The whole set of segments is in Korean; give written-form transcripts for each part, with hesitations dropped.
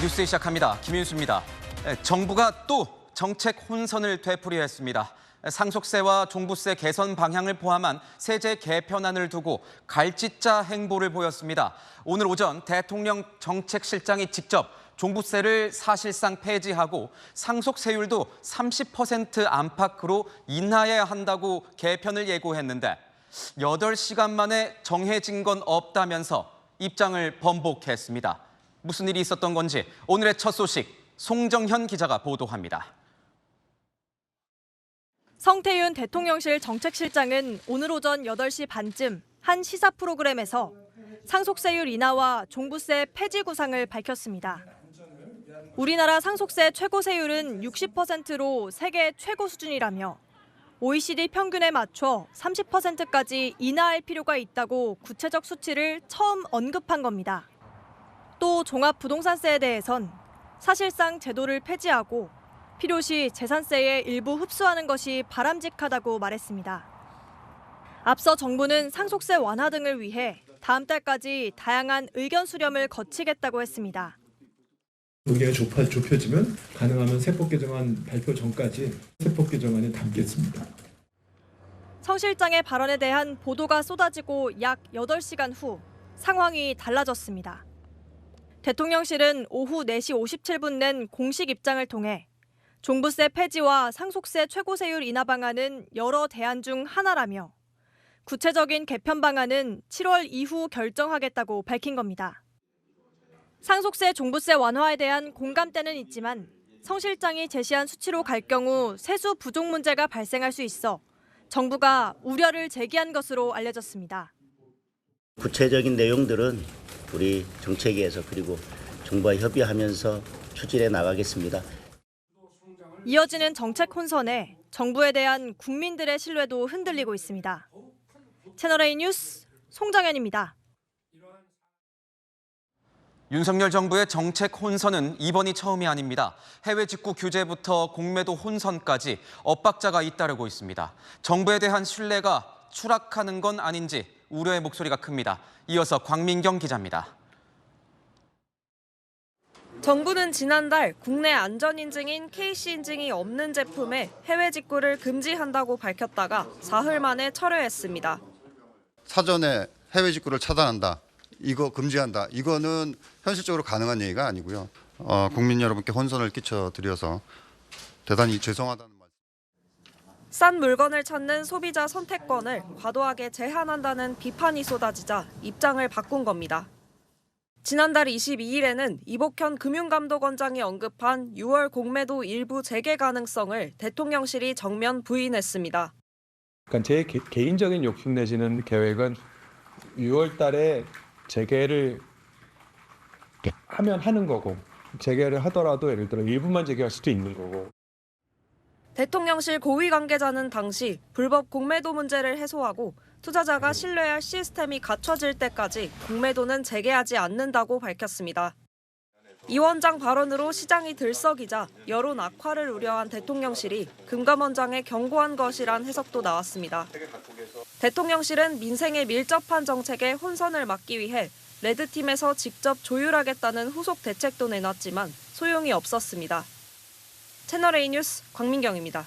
뉴스 시작합니다. 김윤수입니다. 정부가 또 정책 혼선을 되풀이했습니다. 상속세와 종부세 개선 방향을 포함한 세제 개편안을 두고 갈짓자 행보를 보였습니다. 오늘 오전 대통령 정책실장이 직접 종부세를 사실상 폐지하고 상속세율도 30% 안팎으로 인하해야 한다고 개편을 예고했는데 8시간 만에 정해진 건 없다면서 입장을 번복했습니다. 무슨 일이 있었던 건지 오늘의 첫 소식 송정현 기자가 보도합니다. 성태윤 대통령실 정책실장은 오늘 오전 8시 반쯤 한 시사 프로그램에서 상속세율 인하와 종부세 폐지 구상을 밝혔습니다. 우리나라 상속세 최고세율은 60%로 세계 최고 수준이라며 OECD 평균에 맞춰 30%까지 인하할 필요가 있다고 구체적 수치를 처음 언급한 겁니다. 또 종합부동산세에 대해선 사실상 제도를 폐지하고 필요시 재산세의 일부 흡수하는 것이 바람직하다고 말했습니다. 앞서 정부는 상속세 완화 등을 위해 다음 달까지 다양한 의견 수렴을 거치겠다고 했습니다. 의견이 좁혀지면 가능하면 세법 개정안 발표 전까지 세법 개정안에 담겠습니다. 성 실장의 발언에 대한 보도가 쏟아지고 약 8시간 후 상황이 달라졌습니다. 대통령실은 오후 4시 57분 낸 공식 입장을 통해 종부세 폐지와 상속세 최고세율 인하 방안은 여러 대안 중 하나라며 구체적인 개편 방안은 7월 이후 결정하겠다고 밝힌 겁니다. 상속세, 종부세 완화에 대한 공감대는 있지만 성 실장이 제시한 수치로 갈 경우 세수 부족 문제가 발생할 수 있어 정부가 우려를 제기한 것으로 알려졌습니다. 구체적인 내용들은 우리 정책위에서 그리고 정부와 협의하면서 추진해 나가겠습니다. 이어지는 정책 혼선에 정부에 대한 국민들의 신뢰도 흔들리고 있습니다. 채널A 뉴스 송정현입니다. 윤석열 정부의 정책 혼선은 이번이 처음이 아닙니다. 해외 직구 규제부터 공매도 혼선까지 엇박자가 잇따르고 있습니다. 정부에 대한 신뢰가 추락하는 건 아닌지 우려의 목소리가 큽니다. 이어서 광민경 기자입니다. 정부는 지난달 국내 안전인증인 KC인증이 없는 제품의 해외 직구를 금지한다고 밝혔다가 사흘 만에 철회했습니다. 사전에 해외 직구를 차단한다, 이거 금지한다, 이거는 현실적으로 가능한 얘기가 아니고요. 국민 여러분께 혼선을 끼쳐드려서 대단히 죄송하다는 말씀. 싼 물건을 찾는 소비자 선택권을 과도하게 제한한다는 비판이 쏟아지자 입장을 바꾼 겁니다. 지난달 22일에는 이복현 금융감독원장이 언급한 6월 공매도 일부 재개 가능성을 대통령실이 정면 부인했습니다. 그러니까 제 개인적인 욕심 내지는 계획은 6월 달에 재개를 하면 하는 거고 재개를 하더라도 예를 들어 일부만 재개할 수도 있는 거고. 대통령실 고위 관계자는 당시 불법 공매도 문제를 해소하고 투자자가 신뢰할 시스템이 갖춰질 때까지 공매도는 재개하지 않는다고 밝혔습니다. 이 원장 발언으로 시장이 들썩이자 여론 악화를 우려한 대통령실이 금감원장에 경고한 것이란 해석도 나왔습니다. 대통령실은 민생에 밀접한 정책에 혼선을 막기 위해 레드팀에서 직접 조율하겠다는 후속 대책도 내놨지만 소용이 없었습니다. 채널A 뉴스 광민경입니다.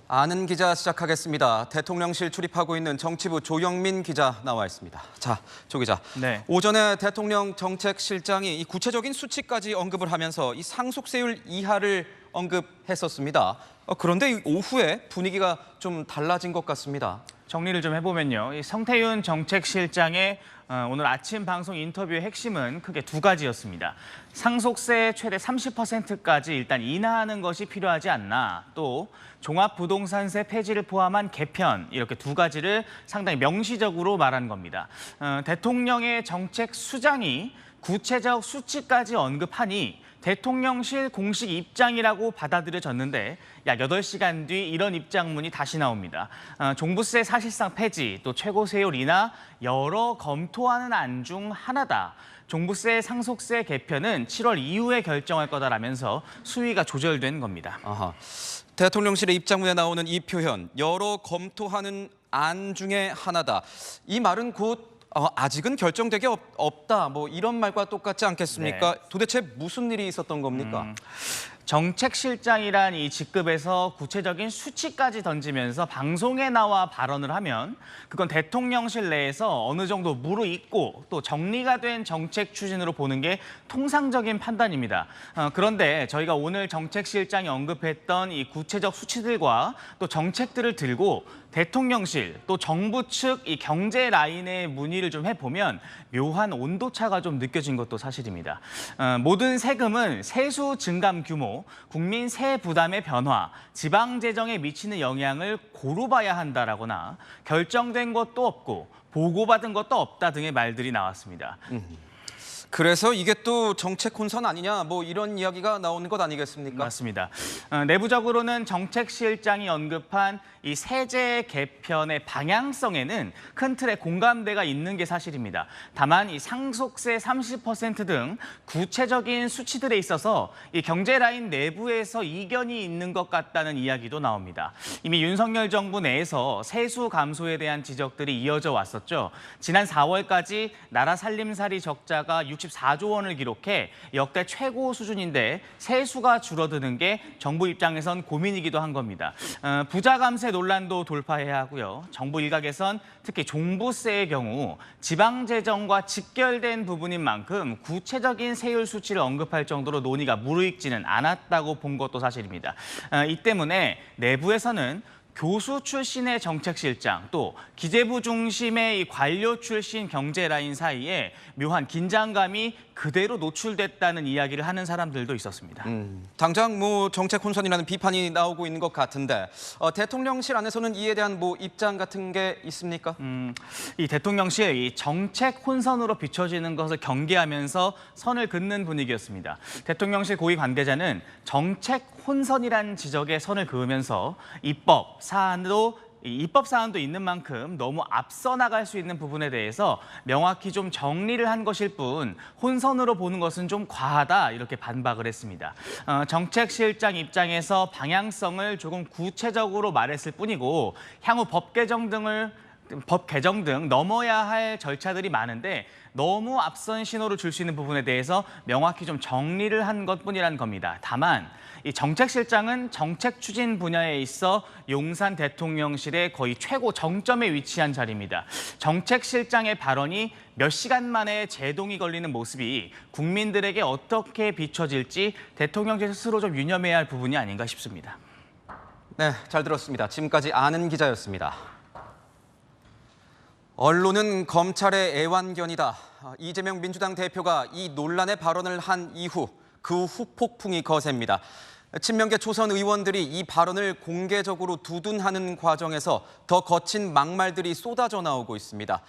아는 기자 시작하겠습니다. 대통령실 출입하고 있는 정치부 조영민 기자 나와 있습니다. 자, 조 기자. 네. 오전에 대통령 정책실장이 이 구체적인 수치까지 언급을 하면서 이 상속세율 이하를 언급했었습니다. 그런데 오후에 분위기가 좀 달라진 것 같습니다. 정리를 좀 해보면요. 이 성태윤 정책실장의 오늘 아침 방송 인터뷰의 핵심은 크게 두 가지였습니다. 상속세 최대 30%까지 일단 인하하는 것이 필요하지 않나, 또 종합부동산세 폐지를 포함한 개편, 이렇게 두 가지를 상당히 명시적으로 말한 겁니다. 대통령의 정책 수장이 구체적 수치까지 언급하니 대통령실 공식 입장이라고 받아들여졌는데 약 8시간 뒤 이런 입장문이 다시 나옵니다. 종부세 사실상 폐지, 또 최고세율 인하 여러 검토하는 안 중 하나다. 종부세 상속세 개편은 7월 이후에 결정할 거다라면서 수위가 조절된 겁니다. 아하. 대통령실의 입장문에 나오는 이 표현, 여러 검토하는 안 중에 하나다. 이 말은 곧 아직은 결정되기 없다. 뭐 이런 말과 똑같지 않겠습니까? 도대체 무슨 일이 있었던 겁니까? 정책실장이란 이 직급에서 구체적인 수치까지 던지면서 방송에 나와 발언을 하면 그건 대통령실 내에서 어느 정도 무르익고 또 정리가 된 정책 추진으로 보는 게 통상적인 판단입니다. 그런데 저희가 오늘 정책실장이 언급했던 이 구체적 수치들과 또 정책들을 들고 대통령실 또 정부 측 이 경제 라인의 문의를 좀 해보면 묘한 온도차가 좀 느껴진 것도 사실입니다. 모든 세금은 세수 증감 규모, 국민 세 부담의 변화, 지방 재정에 미치는 영향을 고루 봐야 한다라거나 결정된 것도 없고 보고받은 것도 없다 등의 말들이 나왔습니다. 그래서 이게 또 정책 혼선 아니냐 뭐 이런 이야기가 나오는 것 아니겠습니까? 맞습니다. 내부적으로는 정책실장이 언급한 이 세제 개편의 방향성에는 큰 틀의 공감대가 있는 게 사실입니다. 다만 이 상속세 30% 등 구체적인 수치들에 있어서 이 경제 라인 내부에서 이견이 있는 것 같다는 이야기도 나옵니다. 이미 윤석열 정부 내에서 세수 감소에 대한 지적들이 이어져 왔었죠. 지난 4월까지 나라 살림살이 적자가 64조 원을 기록해 역대 최고 수준인데 세수가 줄어드는 게 정부 입장에선 고민이기도 한 겁니다. 부자 감세 논란도 돌파해야 하고요. 정부 일각에선 특히 종부세의 경우 지방재정과 직결된 부분인 만큼 구체적인 세율 수치를 언급할 정도로 논의가 무르익지는 않았다고 본 것도 사실입니다. 이 때문에 내부에서는 교수 출신의 정책실장 또 기재부 중심의 이 관료 출신 경제 라인 사이에 묘한 긴장감이 그대로 노출됐다는 이야기를 하는 사람들도 있었습니다. 당장 뭐 정책 혼선이라는 비판이 나오고 있는 것 같은데 대통령실 안에서는 이에 대한 뭐 입장 같은 게 있습니까? 이 대통령실 이 정책 혼선으로 비춰지는 것을 경계하면서 선을 긋는 분위기였습니다. 대통령실 고위 관계자는 정책 혼선이라는 지적에 선을 그으면서 입법 사안도 있는 만큼 너무 앞서 나갈 수 있는 부분에 대해서 명확히 좀 정리를 한 것일 뿐 혼선으로 보는 것은 좀 과하다 이렇게 반박을 했습니다. 정책실장 입장에서 방향성을 조금 구체적으로 말했을 뿐이고 향후 법 개정 등 넘어야 할 절차들이 많은데 너무 앞선 신호를 줄 수 있는 부분에 대해서 명확히 좀 정리를 한 것뿐이라는 겁니다. 다만 이 정책실장은 정책 추진 분야에 있어 용산 대통령실의 거의 최고 정점에 위치한 자리입니다. 정책실장의 발언이 몇 시간 만에 제동이 걸리는 모습이 국민들에게 어떻게 비춰질지 대통령실 스스로 좀 유념해야 할 부분이 아닌가 싶습니다. 네, 잘 들었습니다. 지금까지 아는 기자였습니다. 언론은 검찰의 애완견이다. 이재명 민주당 대표가 이 논란의 발언을 한 이후 그 후폭풍이 거셉니다. 친명계 초선 의원들이 이 발언을 공개적으로 두둔하는 과정에서 더 거친 막말들이 쏟아져 나오고 있습니다.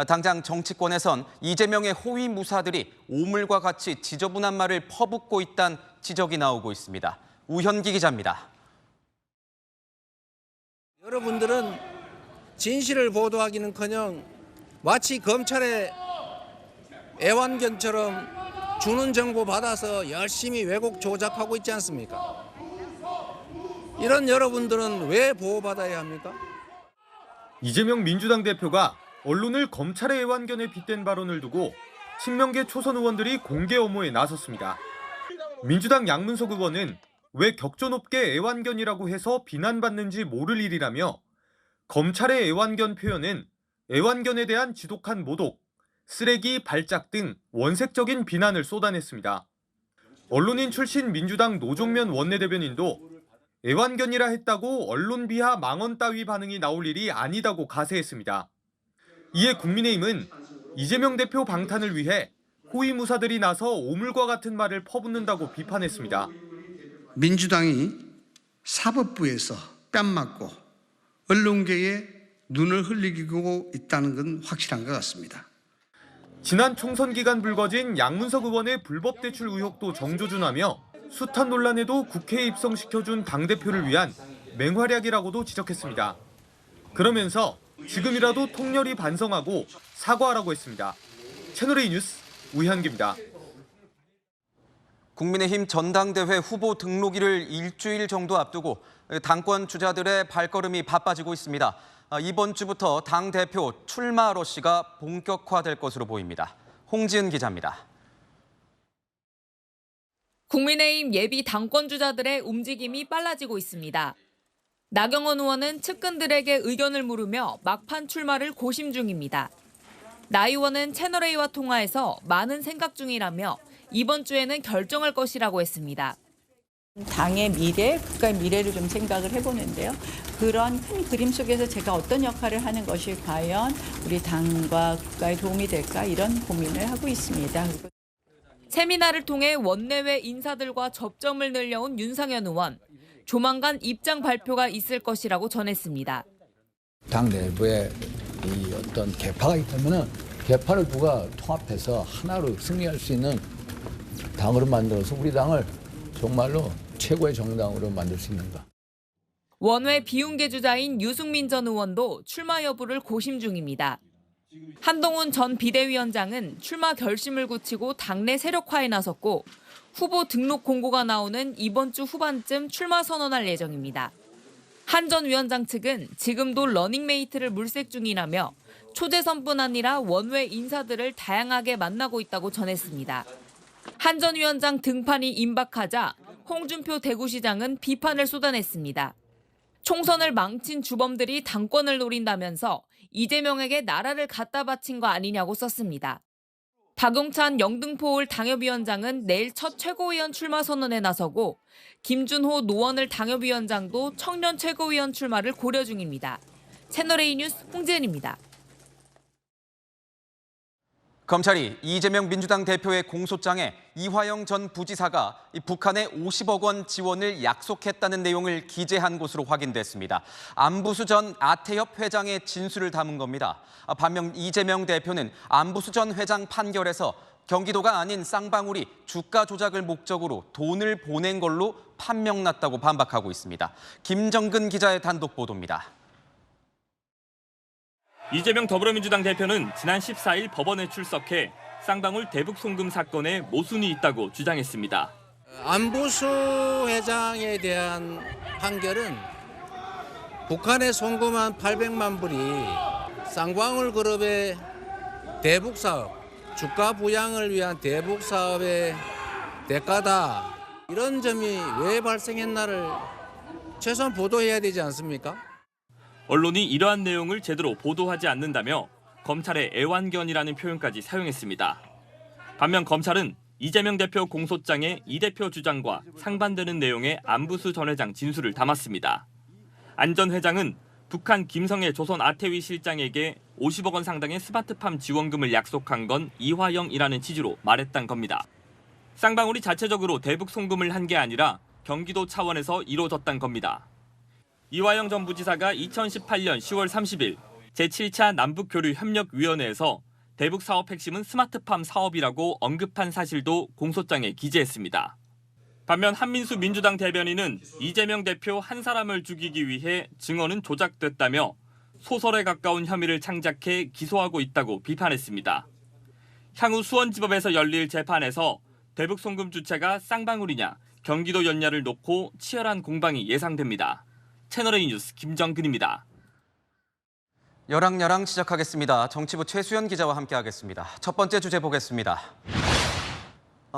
당장 정치권에선 이재명의 호위 무사들이 오물과 같이 지저분한 말을 퍼붓고 있다는 지적이 나오고 있습니다. 우현기 기자입니다. 여러분들은 진실을 보도하기는커녕 마치 검찰의 애완견처럼 주는 정보 받아서 열심히 왜곡 조작하고 있지 않습니까? 이런 여러분들은 왜 보호받아야 합니까? 이재명 민주당 대표가 언론을 검찰의 애완견에 빗댄 발언을 두고 친명계 초선 의원들이 공개 엄호에 나섰습니다. 민주당 양문석 의원은 왜 격조 높게 애완견이라고 해서 비난받는지 모를 일이라며 검찰의 애완견 표현은 애완견에 대한 지독한 모독, 쓰레기, 발작 등 원색적인 비난을 쏟아냈습니다. 언론인 출신 민주당 노종면 원내대변인도 애완견이라 했다고 언론 비하 망언 따위 반응이 나올 일이 아니다고 가세했습니다. 이에 국민의힘은 이재명 대표 방탄을 위해 호위무사들이 나서 오물과 같은 말을 퍼붓는다고 비판했습니다. 민주당이 사법부에서 뺨 맞고 언론계에 눈을 흘리고 있다는 건 확실한 것 같습니다. 지난 총선 기간 불거진 양문석 의원의 불법 대출 의혹도 정조준하며 숱한 논란에도 국회에 입성시켜준 당대표를 위한 맹활약이라고도 지적했습니다. 그러면서 지금이라도 통렬히 반성하고 사과하라고 했습니다. 채널A 뉴스 우현기입니다. 국민의힘 전당대회 후보 등록일을 일주일 정도 앞두고 당권 주자들의 발걸음이 바빠지고 있습니다. 이번 주부터 당대표 출마 러시가 본격화될 것으로 보입니다. 홍지은 기자입니다. 국민의힘 예비 당권주자들의 움직임이 빨라지고 있습니다. 나경원 의원은 측근들에게 의견을 물으며 막판 출마를 고심 중입니다. 나 의원은 채널A와 통화해서 많은 생각 중이라며 이번 주에는 결정할 것이라고 했습니다. 당의 미래, 국가의 미래를 좀 생각을 해보는데요. 그런 큰 그림 속에서 제가 어떤 역할을 하는 것이 과연 우리 당과 국가에 도움이 될까 이런 고민을 하고 있습니다. 세미나를 통해 원내외 인사들과 접점을 늘려온 윤상현 의원. 조만간 입장 발표가 있을 것이라고 전했습니다. 당 내부에 이 어떤 개파가 있다면 개파를 누가 통합해서 하나로 승리할 수 있는 당으로 만들어서 우리 당을 정말로 최고의 정당으로 만들 수 있는가. 원외 비운계 주자인 유승민 전 의원도 출마 여부를 고심 중입니다. 한동훈 전 비대위원장은 출마 결심을 굳히고 당내 세력화에 나섰고 후보 등록 공고가 나오는 이번 주 후반쯤 출마 선언할 예정입니다. 한 전 위원장 측은 지금도 러닝메이트를 물색 중이라며 초재선뿐 아니라 원외 인사들을 다양하게 만나고 있다고 전했습니다. 한 전 위원장 등판이 임박하자 홍준표 대구시장은 비판을 쏟아냈습니다. 총선을 망친 주범들이 당권을 노린다면서 이재명에게 나라를 갖다 바친 거 아니냐고 썼습니다. 박용찬 영등포을 당협위원장은 내일 첫 최고위원 출마 선언에 나서고 김준호 노원을 당협위원장도 청년 최고위원 출마를 고려 중입니다. 채널A 뉴스 홍지은입니다. 검찰이 이재명 민주당 대표의 공소장에 이화영 전 부지사가 북한에 50억 원 지원을 약속했다는 내용을 기재한 것으로 확인됐습니다. 안부수 전 아태협 회장의 진술을 담은 겁니다. 반면 이재명 대표는 안부수 전 회장 판결에서 경기도가 아닌 쌍방울이 주가 조작을 목적으로 돈을 보낸 걸로 판명났다고 반박하고 있습니다. 김정근 기자의 단독 보도입니다. 이재명 더불어민주당 대표는 지난 14일 법원에 출석해 쌍방울 대북 송금 사건에 모순이 있다고 주장했습니다. 안부수 회장에 대한 판결은 북한에 송금한 800만 불이 쌍방울 그룹의 대북 사업, 주가 부양을 위한 대북 사업의 대가다. 이런 점이 왜 발생했나를 최소한 보도해야 되지 않습니까? 언론이 이러한 내용을 제대로 보도하지 않는다며 검찰의 애완견이라는 표현까지 사용했습니다. 반면 검찰은 이재명 대표 공소장에 이 대표 주장과 상반되는 내용의 안부수 전 회장 진술을 담았습니다. 안 전 회장은 북한 김성애 조선 아태위 실장에게 50억 원 상당의 스마트팜 지원금을 약속한 건 이화영이라는 취지로 말했단 겁니다. 쌍방울이 자체적으로 대북 송금을 한 게 아니라 경기도 차원에서 이루어졌단 겁니다. 이화영 전 부지사가 2018년 10월 30일 제7차 남북교류협력위원회에서 대북 사업 핵심은 스마트팜 사업이라고 언급한 사실도 공소장에 기재했습니다. 반면 한민수 민주당 대변인은 이재명 대표 한 사람을 죽이기 위해 증언은 조작됐다며 소설에 가까운 혐의를 창작해 기소하고 있다고 비판했습니다. 향후 수원지법에서 열릴 재판에서 대북 송금 주체가 쌍방울이냐 경기도 연야를 놓고 치열한 공방이 예상됩니다. 채널A 뉴스 김정근입니다. 여랑야랑 시작하겠습니다. 정치부 최수연 기자와 함께하겠습니다. 첫 번째 주제 보겠습니다.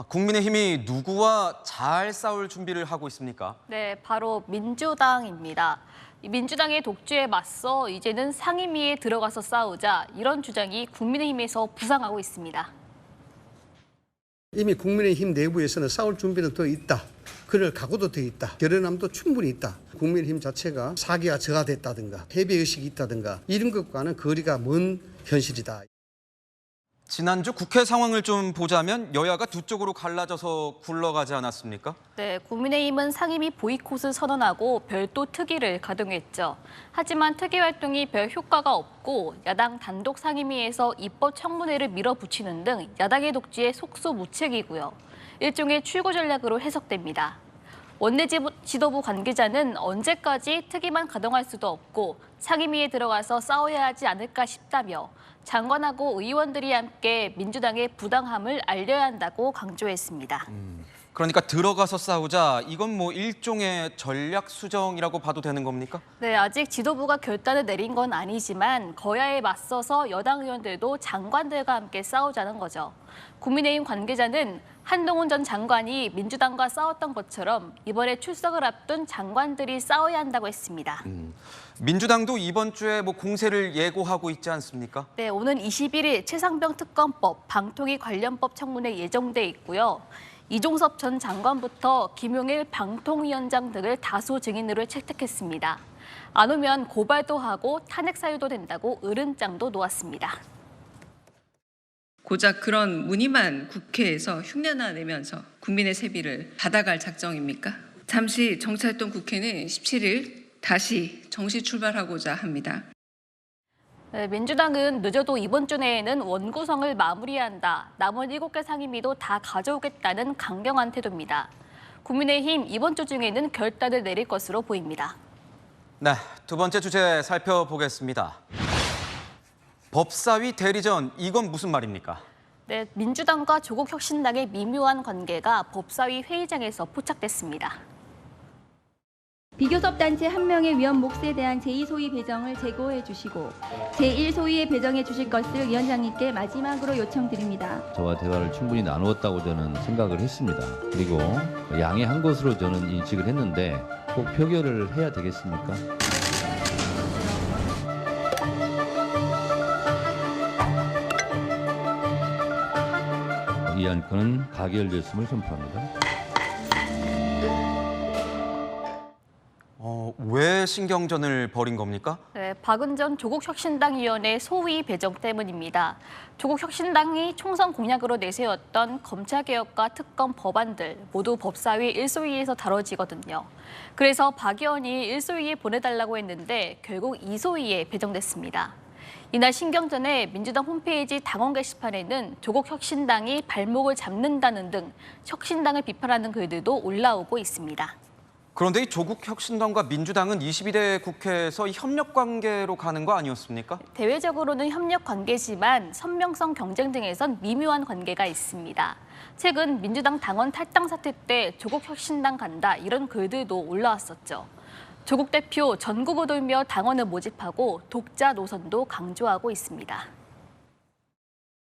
국민의힘이 누구와 잘 싸울 준비를 하고 있습니까? 네, 바로 민주당입니다. 민주당의 독주에 맞서 이제는 상임위에 들어가서 싸우자 이런 주장이 국민의힘에서 부상하고 있습니다. 이미 국민의힘 내부에서는 싸울 준비는 더 있다. 그럴 각오도 더 있다. 결연함도 충분히 있다. 국민의힘 자체가 사기가 저하됐다든가 패배의식이 있다든가 이런 것과는 거리가 먼 현실이다. 지난주 국회 상황을 좀 보자면 여야가 두 쪽으로 갈라져서 굴러가지 않았습니까? 네, 국민의힘은 상임위 보이콧을 선언하고 별도 특위를 가동했죠. 하지만 특위 활동이 별 효과가 없고 야당 단독 상임위에서 입법 청문회를 밀어붙이는 등 야당의 독주에 속수무책이고요. 일종의 출구 전략으로 해석됩니다. 원내 지도부 관계자는 언제까지 특위만 가동할 수도 없고 상임위에 들어가서 싸워야 하지 않을까 싶다며 장관하고 의원들이 함께 민주당의 부당함을 알려야 한다고 강조했습니다. 그러니까 들어가서 싸우자, 이건 뭐 일종의 전략 수정이라고 봐도 되는 겁니까? 네, 아직 지도부가 결단을 내린 건 아니지만 거야에 맞서서 여당 의원들도 장관들과 함께 싸우자는 거죠. 국민의힘 관계자는 한동훈 전 장관이 민주당과 싸웠던 것처럼 이번에 출석을 앞둔 장관들이 싸워야 한다고 했습니다. 민주당도 이번 주에 뭐 공세를 예고하고 있지 않습니까? 네, 오는 21일 최상병 특검법, 방통위 관련법 청문회 예정돼 있고요. 이종섭 전 장관부터 김용일 방통위원장 등을 다수 증인으로 채택했습니다. 안 오면 고발도 하고 탄핵 사유도 된다고 으름장도 놓았습니다. 고작 그런 무늬만 국회에서 흉내나 내면서 국민의 세비를 받아갈 작정입니까? 잠시 정체했던 국회는 17일 다시 정시 출발하고자 합니다. 네, 민주당은 늦어도 이번 주 내에는 원구성을 마무리한다. 남은 7개 상임위도 다 가져오겠다는 강경한 태도입니다. 국민의힘 이번 주 중에는 결단을 내릴 것으로 보입니다. 네, 두 번째 주제 살펴보겠습니다. 법사위 대리전, 이건 무슨 말입니까? 네, 민주당과 조국혁신당의 미묘한 관계가 법사위 회의장에서 포착됐습니다. 비교섭단체 한 명의 위원 몫에 대한 제2소위 배정을 제고해 주시고 제1소위에 배정해 주실 것을 위원장님께 마지막으로 요청드립니다. 저와 대화를 충분히 나누었다고 저는 생각을 했습니다. 그리고 양해한 것으로 저는 인식을 했는데 꼭 표결을 해야 되겠습니까? 이 안건은 가결됐음을 선포합니다. 왜 신경전을 벌인 겁니까? 네, 박은전 조국혁신당 위원의 소위 배정 때문입니다. 조국혁신당이 총선 공약으로 내세웠던 검찰개혁과 특검 법안들 모두 법사위 1소위에서 다뤄지거든요. 그래서 박 의원이 1소위에 보내달라고 했는데 결국 2소위에 배정됐습니다. 이날 신경전에 민주당 홈페이지 당원 게시판에는 조국혁신당이 발목을 잡는다는 등 혁신당을 비판하는 글들도 올라오고 있습니다. 그런데 이 조국혁신당과 민주당은 22대 국회에서 협력 관계로 가는 거 아니었습니까? 대외적으로는 협력 관계지만 선명성 경쟁 등에선 미묘한 관계가 있습니다. 최근 민주당 당원 탈당 사태 때 조국혁신당 간다 이런 글들도 올라왔었죠. 조국 대표 전국을 돌며 당원을 모집하고 독자 노선도 강조하고 있습니다.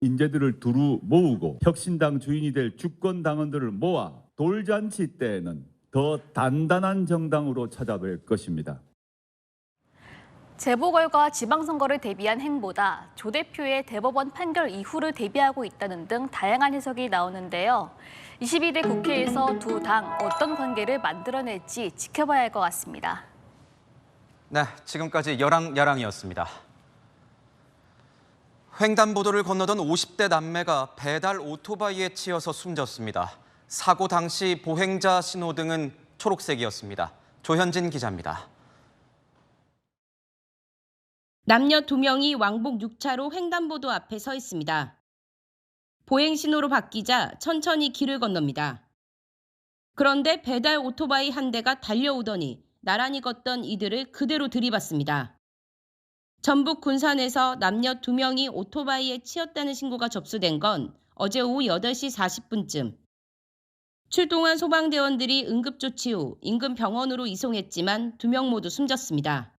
인재들을 두루 모으고 혁신당 주인이 될 주권 당원들을 모아 돌잔치 때에는 더 단단한 정당으로 찾아뵐 것입니다. 재보궐과 지방선거를 대비한 행보다 조 대표의 대법원 판결 이후를 대비하고 있다는 등 다양한 해석이 나오는데요. 22대 국회에서 두 당 어떤 관계를 만들어낼지 지켜봐야 할 것 같습니다. 네, 지금까지 여랑야랑이었습니다. 횡단보도를 건너던 50대 남매가 배달 오토바이에 치여서 숨졌습니다. 사고 당시 보행자 신호등은 초록색이었습니다. 조현진 기자입니다. 남녀 2명이 왕복 6차로 횡단보도 앞에 서 있습니다. 보행신호로 바뀌자 천천히 길을 건넙니다. 그런데 배달 오토바이 한 대가 달려오더니 나란히 걷던 이들을 그대로 들이받습니다. 전북 군산에서 남녀 2명이 오토바이에 치였다는 신고가 접수된 건 어제 오후 8시 40분쯤. 출동한 소방대원들이 응급조치 후 인근 병원으로 이송했지만 2명 모두 숨졌습니다.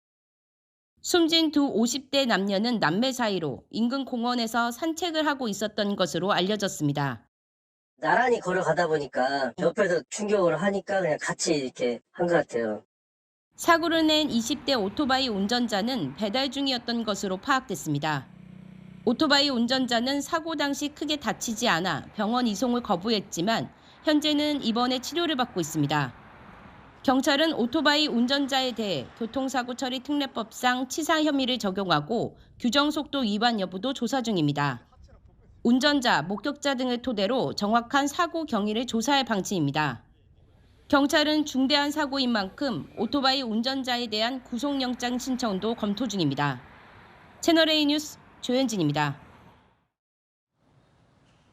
숨진 두 50대 남녀는 남매 사이로 인근 공원에서 산책을 하고 있었던 것으로 알려졌습니다. 나란히 걸어가다 보니까 옆에서 충격을 하니까 그냥 같이 이렇게 한 것 같아요. 사고를 낸 20대 오토바이 운전자는 배달 중이었던 것으로 파악됐습니다. 오토바이 운전자는 사고 당시 크게 다치지 않아 병원 이송을 거부했지만 현재는 입원해 치료를 받고 있습니다. 경찰은 오토바이 운전자에 대해 교통사고 처리 특례법상 치사 혐의를 적용하고 규정속도 위반 여부도 조사 중입니다. 운전자, 목격자 등을 토대로 정확한 사고 경위를 조사할 방침입니다. 경찰은 중대한 사고인 만큼 오토바이 운전자에 대한 구속영장 신청도 검토 중입니다. 채널A 뉴스 조현진입니다.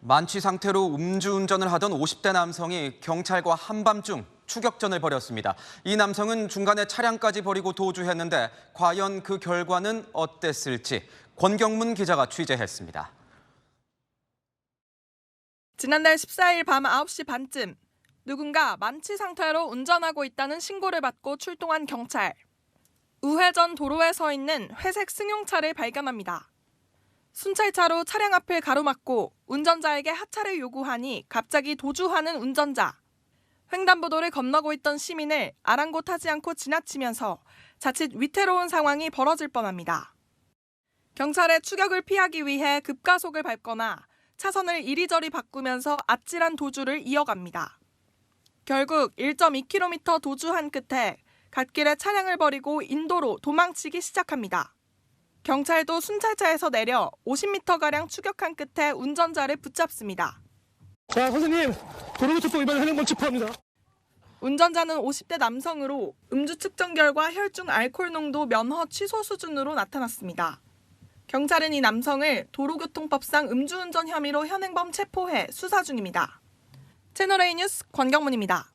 만취 상태로 음주운전을 하던 50대 남성이 경찰과 한밤중 추격전을 벌였습니다. 이 남성은 중간에 차량까지 버리고 도주했는데 과연 그 결과는 어땠을지 권경문 기자가 취재했습니다. 지난달 14일 밤 9시 반쯤 누군가 만취 상태로 운전하고 있다는 신고를 받고 출동한 경찰. 우회전 도로에 서 있는 회색 승용차를 발견합니다. 순찰차로 차량 앞을 가로막고 운전자에게 하차를 요구하니 갑자기 도주하는 운전자. 횡단보도를 건너고 있던 시민을 아랑곳하지 않고 지나치면서 자칫 위태로운 상황이 벌어질 뻔합니다. 경찰의 추격을 피하기 위해 급가속을 밟거나 차선을 이리저리 바꾸면서 아찔한 도주를 이어갑니다. 결국 1.2km 도주한 끝에 갓길에 차량을 버리고 인도로 도망치기 시작합니다. 경찰도 순찰차에서 내려 50m가량 추격한 끝에 운전자를 붙잡습니다. 자, 선생님, 도로교통법 위반하는 건 체포합니다. 운전자는 50대 남성으로 음주 측정 결과 혈중 알코올 농도 면허 취소 수준으로 나타났습니다. 경찰은 이 남성을 도로교통법상 음주운전 혐의로 현행범 체포해 수사 중입니다. 채널A 뉴스 권경문입니다.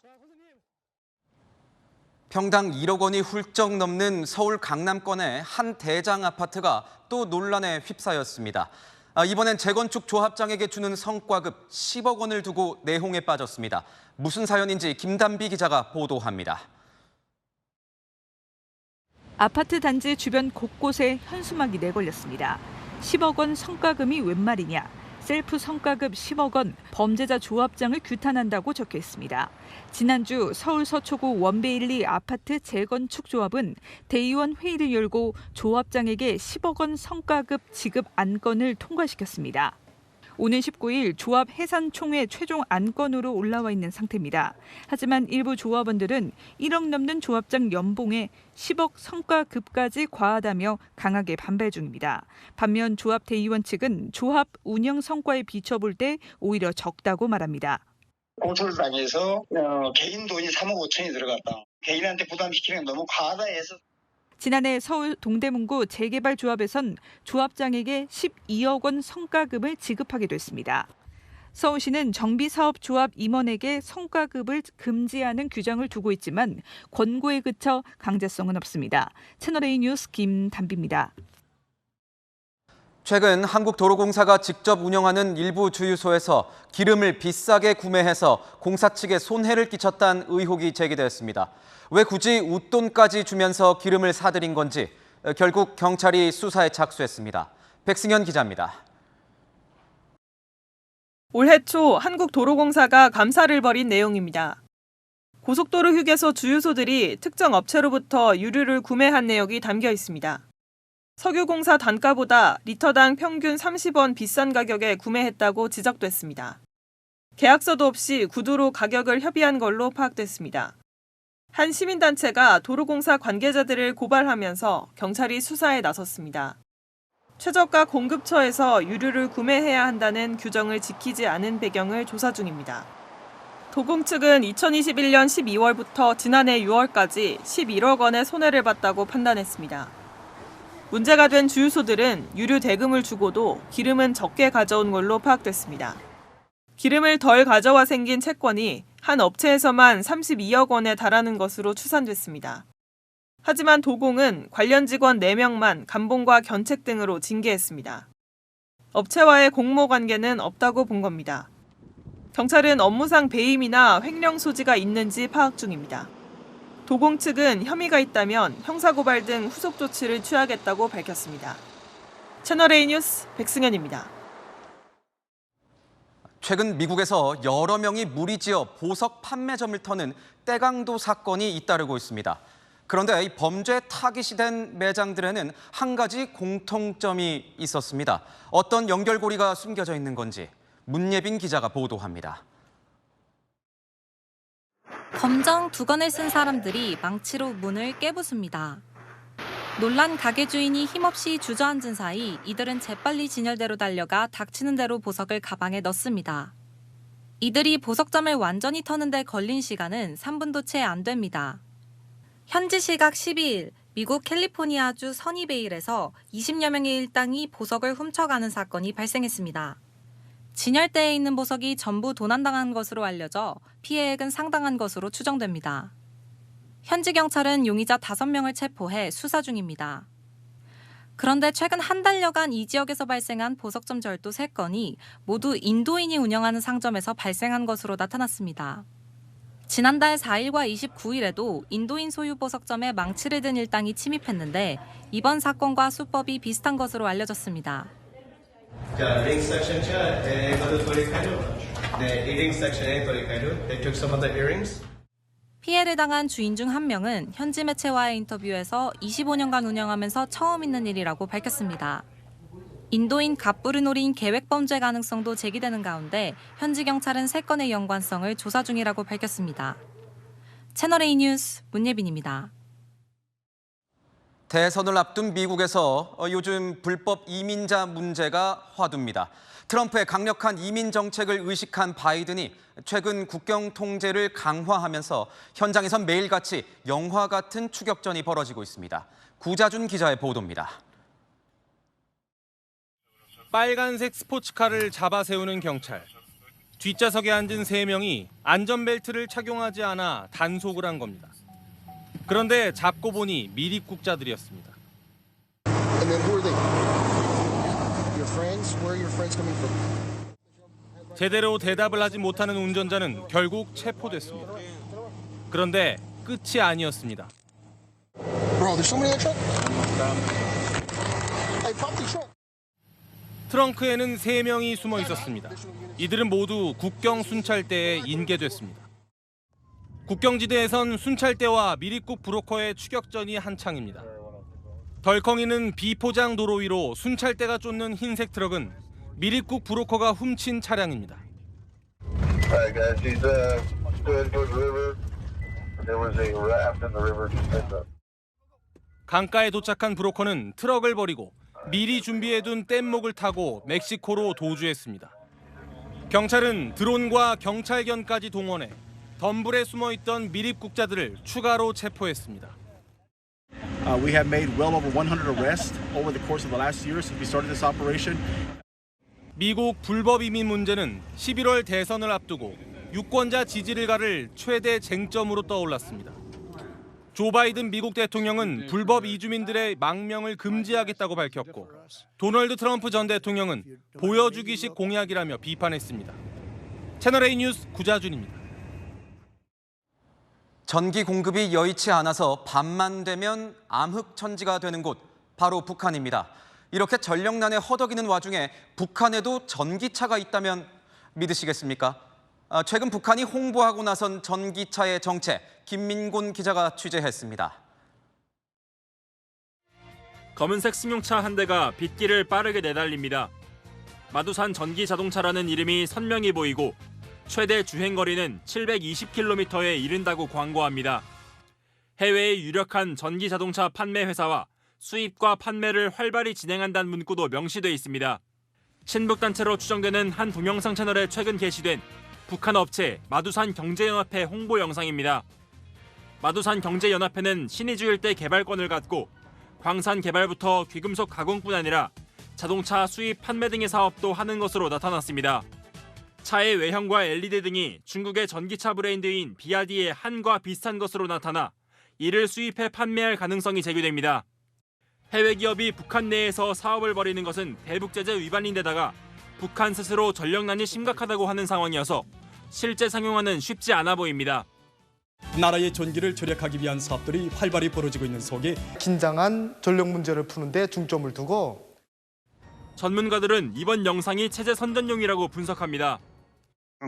평당 1억 원이 훌쩍 넘는 서울 강남권의 한 대장 아파트가 또 논란에 휩싸였습니다. 이번엔 재건축 조합장에게 주는 성과급 10억 원을 두고 내홍에 빠졌습니다. 무슨 사연인지 김단비 기자가 보도합니다. 아파트 단지 주변 곳곳에 현수막이 내걸렸습니다. 10억 원 성과금이 웬 말이냐. 셀프 성과급 10억 원, 범죄자 조합장을 규탄한다고 적혀 있습니다. 지난주 서울 서초구 원베일리 아파트 재건축 조합은 대의원 회의를 열고 조합장에게 10억 원 성과급 지급 안건을 통과시켰습니다. 오는 19일 조합 해산 총회 최종 안건으로 올라와 있는 상태입니다. 하지만 일부 조합원들은 1억 넘는 조합장 연봉에 10억 성과급까지 과하다며 강하게 반발 중입니다. 반면 조합 대의원 측은 조합 운영 성과에 비춰볼 때 오히려 적다고 말합니다. 공소를 당해서 개인 돈이 3억 5천이 들어갔다. 개인한테 부담시키는 게 너무 과하다 해서. 지난해 서울 동대문구 재개발조합에선 조합장에게 12억 원 성과급을 지급하게 됐습니다. 서울시는 정비사업조합 임원에게 성과급을 금지하는 규정을 두고 있지만 권고에 그쳐 강제성은 없습니다. 채널A 뉴스 김단비입니다. 최근 한국도로공사가 직접 운영하는 일부 주유소에서 기름을 비싸게 구매해서 공사 측에 손해를 끼쳤다는 의혹이 제기됐습니다. 왜 굳이 웃돈까지 주면서 기름을 사들인 건지 결국 경찰이 수사에 착수했습니다. 백승현 기자입니다. 올해 초 한국도로공사가 감사를 벌인 내용입니다. 고속도로 휴게소 주유소들이 특정 업체로부터 유류를 구매한 내역이 담겨 있습니다. 석유공사 단가보다 리터당 평균 30원 비싼 가격에 구매했다고 지적됐습니다. 계약서도 없이 구두로 가격을 협의한 걸로 파악됐습니다. 한 시민단체가 도로공사 관계자들을 고발하면서 경찰이 수사에 나섰습니다. 최저가 공급처에서 유류를 구매해야 한다는 규정을 지키지 않은 배경을 조사 중입니다. 도공 측은 2021년 12월부터 지난해 6월까지 11억 원의 손해를 봤다고 판단했습니다. 문제가 된 주유소들은 유류 대금을 주고도 기름은 적게 가져온 걸로 파악됐습니다. 기름을 덜 가져와 생긴 채권이 한 업체에서만 32억 원에 달하는 것으로 추산됐습니다. 하지만 도공은 관련 직원 4명만 감봉과 견책 등으로 징계했습니다. 업체와의 공모 관계는 없다고 본 겁니다. 경찰은 업무상 배임이나 횡령 소지가 있는지 파악 중입니다. 도공 측은 혐의가 있다면 형사고발 등 후속 조치를 취하겠다고 밝혔습니다. 채널A 뉴스 백승현입니다. 최근 미국에서 여러 명이 무리지어 보석 판매점을 터는 떼강도 사건이 잇따르고 있습니다. 그런데 이 범죄 타깃이 된 매장들에는 한 가지 공통점이 있었습니다. 어떤 연결고리가 숨겨져 있는 건지 문예빈 기자가 보도합니다. 검정 두건을 쓴 사람들이 망치로 문을 깨부숩니다. 놀란 가게 주인이 힘없이 주저앉은 사이 이들은 재빨리 진열대로 달려가 닥치는 대로 보석을 가방에 넣습니다. 이들이 보석점을 완전히 터는 데 걸린 시간은 3분도 채 안 됩니다. 현지 시각 12일 미국 캘리포니아주 서니베일에서 20여 명의 일당이 보석을 훔쳐가는 사건이 발생했습니다. 진열대에 있는 보석이 전부 도난당한 것으로 알려져 피해액은 상당한 것으로 추정됩니다. 현지 경찰은 용의자 5명을 체포해 수사 중입니다. 그런데 최근 한 달여간 이 지역에서 발생한 보석점 절도 3건이 모두 인도인이 운영하는 상점에서 발생한 것으로 나타났습니다. 지난달 4일과 29일에도 인도인 소유 보석점에 망치를 든 일당이 침입했는데 이번 사건과 수법이 비슷한 것으로 알려졌습니다. 피해를 당한 주인 중 한 명은 현지 매체와의 인터뷰에서 25년간 운영하면서 처음 있는 일이라고 밝혔습니다. 인도인 갑부를 노린 계획범죄 가능성도 제기되는 가운데 현지 경찰은 3건의 연관성을 조사 중이라고 밝혔습니다. 채널A 뉴스 문예빈입니다. 대선을 앞둔 미국에서 요즘 불법 이민자 문제가 화두입니다. 트럼프의 강력한 이민 정책을 의식한 바이든이 최근 국경 통제를 강화하면서 현장에선 매일같이 영화 같은 추격전이 벌어지고 있습니다. 구자준 기자의 보도입니다. 빨간색 스포츠카를 잡아 세우는 경찰. 뒷좌석에 앉은 3명이 안전벨트를 착용하지 않아 단속을 한 겁니다. 그런데 잡고 보니 미립국자들이었습니다. 제대로 대답을 하지 못하는 운전자는 결국 체포됐습니다. 그런데 끝이 아니었습니다. 트렁크에는 3명이 숨어 있었습니다. 이들은 모두 국경 순찰대에 인계됐습니다. 국경지대에선 순찰대와 미립국 브로커의 추격전이 한창입니다. 덜컹이는 비포장 도로 위로 순찰대가 쫓는 흰색 트럭은 미립국 브로커가 훔친 차량입니다. 강가에 도착한 브로커는 트럭을 버리고 미리 준비해둔 뗏목을 타고 멕시코로 도주했습니다. 경찰은 드론과 경찰견까지 동원해 덤불에 숨어있던 미립국자들을 추가로 체포했습니다. We have made well over 100 arrests over the course of the last year since we started this operation. 미국 불법 이민 문제는 11월 대선을 앞두고 유권자 지지를 가를 최대 쟁점으로 떠올랐습니다. 조 바이든 미국 대통령은 불법 이주민들의 망명을 금지하겠다고 밝혔고 도널드 트럼프 전 대통령은 보여주기식 공약이라며 비판했습니다. 채널A 뉴스 구자준입니다. 전기 공급이 여의치 않아서 밤만 되면 암흑천지가 되는 곳, 바로 북한입니다. 이렇게 전력난에 허덕이는 와중에 북한에도 전기차가 있다면 믿으시겠습니까? 최근 북한이 홍보하고 나선 전기차의 정체, 김민곤 기자가 취재했습니다. 검은색 승용차 한 대가 빗길을 빠르게 내달립니다. 마두산 전기자동차라는 이름이 선명히 보이고 최대 주행거리는 720km에 이른다고 광고합니다. 해외의 유력한 전기자동차 판매 회사와 수입과 판매를 활발히 진행한다는 문구도 명시돼 있습니다. 친북단체로 추정되는 한 동영상 채널에 최근 게시된 북한 업체 마두산 경제연합회 홍보 영상입니다. 마두산 경제연합회는 신의주 일대 개발권을 갖고 광산 개발부터 귀금속 가공뿐 아니라 자동차 수입 판매 등의 사업도 하는 것으로 나타났습니다. 차의 외형과 LED 등이 중국의 전기차 브랜드인 비아디의 한과 비슷한 것으로 나타나 이를 수입해 판매할 가능성이 제기됩니다. 해외 기업이 북한 내에서 사업을 벌이는 것은 대북제재 위반인데다가 북한 스스로 전력난이 심각하다고 하는 상황이어서 실제 상용화는 쉽지 않아 보입니다. 나라의 전기를 절약하기 위한 사업들이 활발히 벌어지고 있는 속에 긴장한 전력 문제를 푸는 데 중점을 두고 전문가들은 이번 영상이 체제 선전용이라고 분석합니다.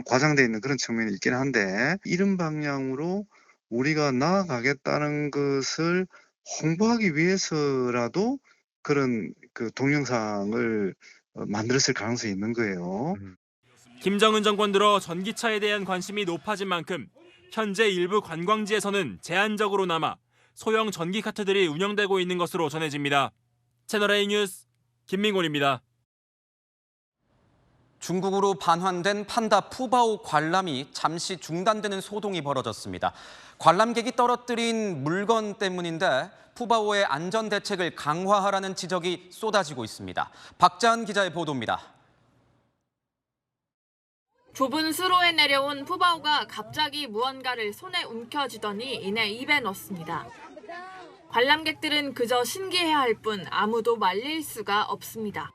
과장되어 있는 그런 측면이 있긴 한데 이런 방향으로 우리가 나아가겠다는 것을 홍보하기 위해서라도 그런 동영상을 만들었을 가능성이 있는 거예요. 김정은 정권 들어 전기차에 대한 관심이 높아진 만큼 현재 일부 관광지에서는 제한적으로 남아 소형 전기카트들이 운영되고 있는 것으로 전해집니다. 채널A 뉴스 김민곤입니다. 중국으로 반환된 판다 푸바오 관람이 잠시 중단되는 소동이 벌어졌습니다. 관람객이 떨어뜨린 물건 때문인데 푸바오의 안전 대책을 강화하라는 지적이 쏟아지고 있습니다. 박자은 기자의 보도입니다. 좁은 수로에 내려온 푸바오가 갑자기 무언가를 손에 움켜쥐더니 이내 입에 넣습니다. 관람객들은 그저 신기해할 뿐 아무도 말릴 수가 없습니다.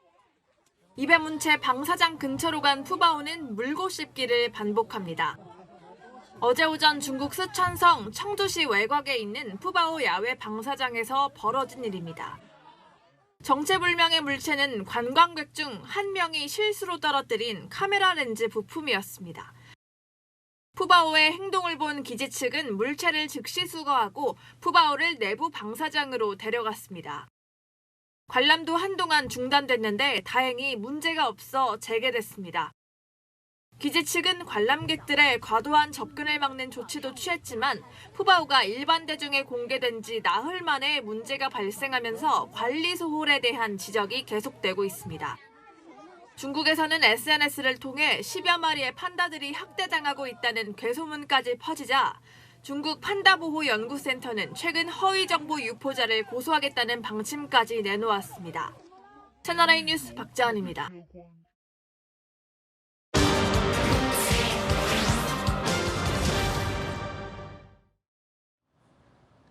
입에 문 채 방사장 근처로 간 푸바오는 물고 씹기를 반복합니다. 어제 오전 중국 쓰촨성 청주시 외곽에 있는 푸바오 야외 방사장에서 벌어진 일입니다. 정체불명의 물체는 관광객 중 한 명이 실수로 떨어뜨린 카메라 렌즈 부품이었습니다. 푸바오의 행동을 본 기지 측은 물체를 즉시 수거하고 푸바오를 내부 방사장으로 데려갔습니다. 관람도 한동안 중단됐는데 다행히 문제가 없어 재개됐습니다. 기지 측은 관람객들의 과도한 접근을 막는 조치도 취했지만 푸바오가 일반 대중에 공개된 지 나흘 만에 문제가 발생하면서 관리 소홀에 대한 지적이 계속되고 있습니다. 중국에서는 SNS를 통해 10여 마리의 판다들이 학대당하고 있다는 괴소문까지 퍼지자 중국 판다보호연구센터는 최근 허위 정보 유포자를 고소하겠다는 방침까지 내놓았습니다. 채널A 뉴스 박자은입니다.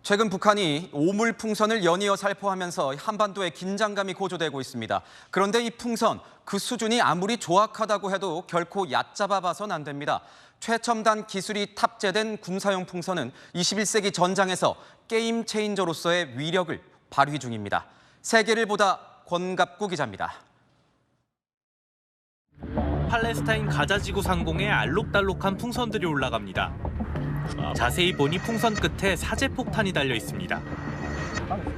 최근 북한이 오물 풍선을 연이어 살포하면서 한반도의 긴장감이 고조되고 있습니다. 그런데 이 풍선, 그 수준이 아무리 조악하다고 해도 결코 얕잡아 봐선 안 됩니다. 최첨단 기술이 탑재된 군사용 풍선은 21세기 전장에서 게임 체인저로서의 위력을 발휘 중입니다. 세계를 보다 권갑구 기자입니다. 팔레스타인 가자 지구 상공에 알록달록한 풍선들이 올라갑니다. 자세히 보니 풍선 끝에 사제폭탄이 달려 있습니다.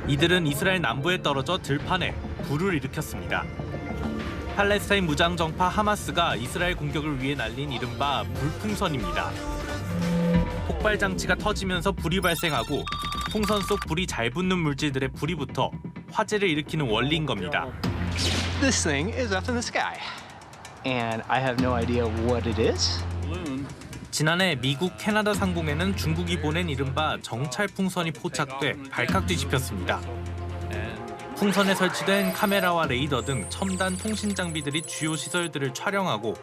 이들은 이스라엘 남부에 떨어져 들판에 불을 일으켰습니다. 팔레스타인 무장정파 하마스가 이스라엘 공격을 위해 날린 이른바 물풍선입니다. 폭발 장치가 터지면서 불이 발생하고 풍선 속 불이 잘 붙는 물질들에 불이 붙어 화재를 일으키는 원리인 겁니다. This thing is up in the sky, and I have no idea what it is. 지난해 미국, 캐나다 상공에는 중국이 보낸 이른바 정찰 풍선이 포착돼 발칵 뒤집혔습니다. 풍선에 설치된 카메라와 레이더 등 첨단 통신 장비들이 주요 시설들을 촬영하고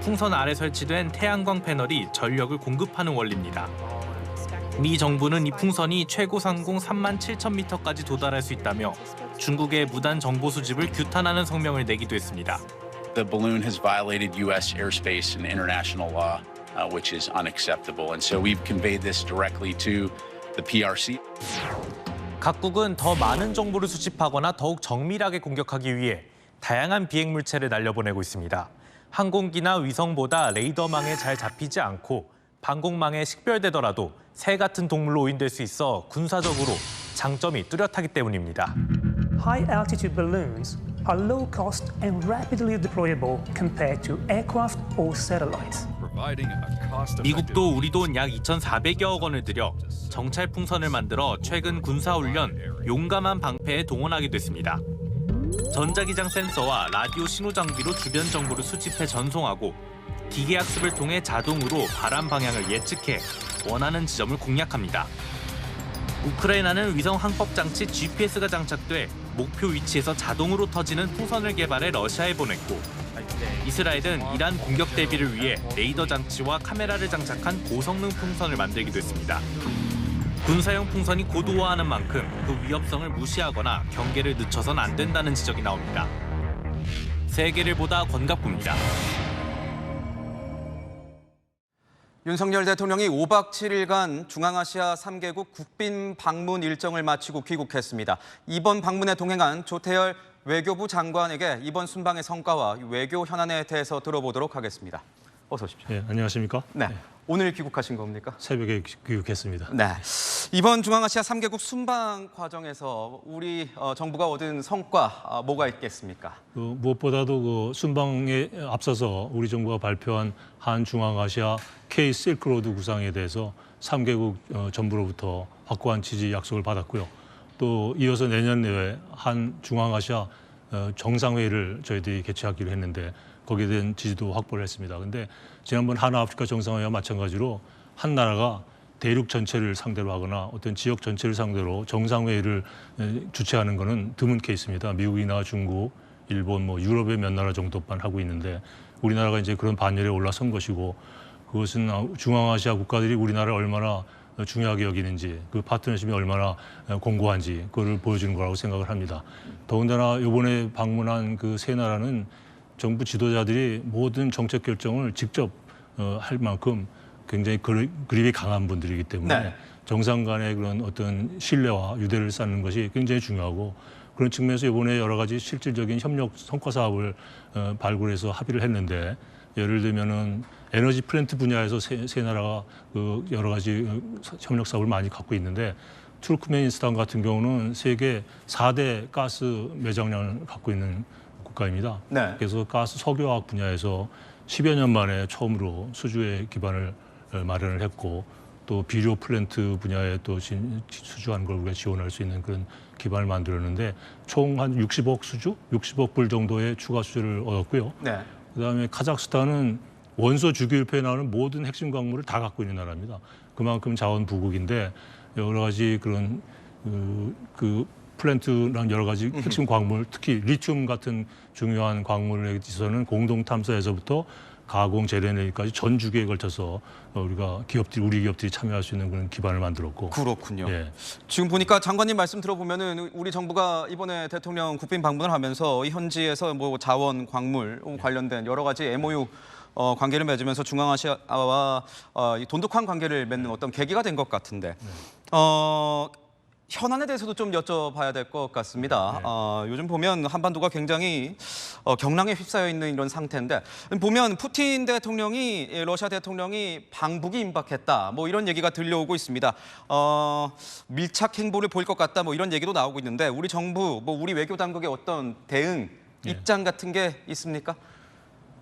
풍선 아래 설치된 태양광 패널이 전력을 공급하는 원리입니다. 미 정부는 이 풍선이 최고 상공 37,000m까지 도달할 수 있다며 중국의 무단 정보 수집을 규탄하는 성명을 내기도 했습니다. The balloon has violated U.S. airspace and international law. Which is unacceptable, and so we've conveyed this directly to the PRC. 각국은 더 많은 정보를 수집하거나 더욱 정밀하게 공격하기 위해 다양한 비행 물체를 날려보내고 있습니다. 항공기나 위성보다 레이더망에 잘 잡히지 않고 방공망에 식별되더라도 새 같은 동물로 오인될 수 있어 군사적으로 장점이 뚜렷하기 때문입니다. High altitude balloons are low cost and rapidly deployable compared to aircraft or satellites. 미국도 우리 돈 약 2,400여억 원을 들여 정찰 풍선을 만들어 최근 군사훈련 용감한 방패에 동원하기도 했습니다. 전자기장 센서와 라디오 신호 장비로 주변 정보를 수집해 전송하고 기계학습을 통해 자동으로 바람 방향을 예측해 원하는 지점을 공략합니다. 우크라이나는 위성 항법 장치 GPS가 장착돼 목표 위치에서 자동으로 터지는 풍선을 개발해 러시아에 보냈고 이스라엘은 이란 공격 대비를 위해 레이더 장치와 카메라를 장착한 고성능 풍선을 만들기도 했습니다. 군사용 풍선이 고도화하는 만큼 그 위협성을 무시하거나 경계를 늦춰선 안 된다는 지적이 나옵니다. 세계를 보다 권갑구입니다. 윤석열 대통령이 5박 7일간 중앙아시아 3개국 국빈 방문 일정을 마치고 귀국했습니다. 이번 방문에 동행한 조태열 외교부 장관에게 이번 순방의 성과와 외교 현안에 대해서 들어보도록 하겠습니다. 어서 오십시오. 네, 안녕하십니까? 네. 오늘 귀국하신 겁니까? 새벽에 귀국했습니다. 네. 이번 중앙아시아 3개국 순방 과정에서 우리 정부가 얻은 성과 뭐가 있겠습니까? 무엇보다도 그 순방에 앞서서 우리 정부가 발표한 한 중앙아시아 K 실크로드 구상에 대해서 3개국 정부로부터 확고한 지지 약속을 받았고요. 또 이어서 내년 내외 한 중앙아시아 정상회의를 저희들이 개최하기로 했는데 거기에 대한 지지도 확보를 했습니다. 근데 지난번 하나아프리카 정상회의와 마찬가지로 한 나라가 대륙 전체를 상대로 하거나 어떤 지역 전체를 상대로 정상회의를 주최하는 것은 드문 케이스입니다. 미국이나 중국, 일본, 유럽의 몇 나라 정도만 하고 있는데 우리나라가 이제 그런 반열에 올라선 것이고 그것은 중앙아시아 국가들이 우리나라를 얼마나 중요하게 여기는지 그 파트너십이 얼마나 공고한지 그걸 보여주는 거라고 생각을 합니다. 더군다나 이번에 방문한 그 세 나라는 정부 지도자들이 모든 정책 결정을 직접 할 만큼 굉장히 그립이 강한 분들이기 때문에 네. 정상 간의 그런 어떤 신뢰와 유대를 쌓는 것이 굉장히 중요하고 그런 측면에서 이번에 여러 가지 실질적인 협력 성과 사업을 발굴해서 합의를 했는데 예를 들면은 에너지 플랜트 분야에서 세 나라가 그 여러 가지 협력 사업을 많이 갖고 있는데 투르크메니스탄 같은 경우는 세계 4대 가스 매장량을 갖고 있는 국가입니다. 네. 그래서 가스 석유화학 분야에서 10여 년 만에 처음으로 수주의 기반을 마련을 했고 또 비료 플랜트 분야에 또 수주하는 걸 우리가 지원할 수 있는 그런 기반을 만들었는데 총 한 60억 수주, 60억 불 정도의 추가 수주를 얻었고요. 네. 그다음에 카자흐스탄은 원소 주기율표에 나오는 모든 핵심 광물을 다 갖고 있는 나라입니다. 그만큼 자원 부국인데 여러 가지 그런 그 플랜트랑 여러 가지 핵심 광물, 특히 리튬 같은 중요한 광물에 있어서는 공동 탐사에서부터 가공 재래내기까지 전 주기에 걸쳐서 우리가 우리 기업들이 참여할 수 있는 그런 기반을 만들었고. 그렇군요. 예. 지금 보니까 장관님 말씀 들어보면은 우리 정부가 이번에 대통령 국빈 방문을 하면서 이 현지에서 뭐 자원, 광물 관련된 여러 가지 MOU 관계를 맺으면서 중앙아시아와 이 돈독한 관계를 맺는 어떤 계기가 된 것 같은데 현안에 대해서도 좀 여쭤봐야 될 것 같습니다. 요즘 보면 한반도가 굉장히 경랑에 휩싸여 있는 이런 상태인데 보면 푸틴 대통령이 러시아 대통령이 방북이 임박했다 뭐 이런 얘기가 들려오고 있습니다. 밀착 행보를 보일 것 같다 뭐 이런 얘기도 나오고 있는데 우리 정부 뭐 우리 외교 당국의 어떤 대응 입장 같은 게 있습니까?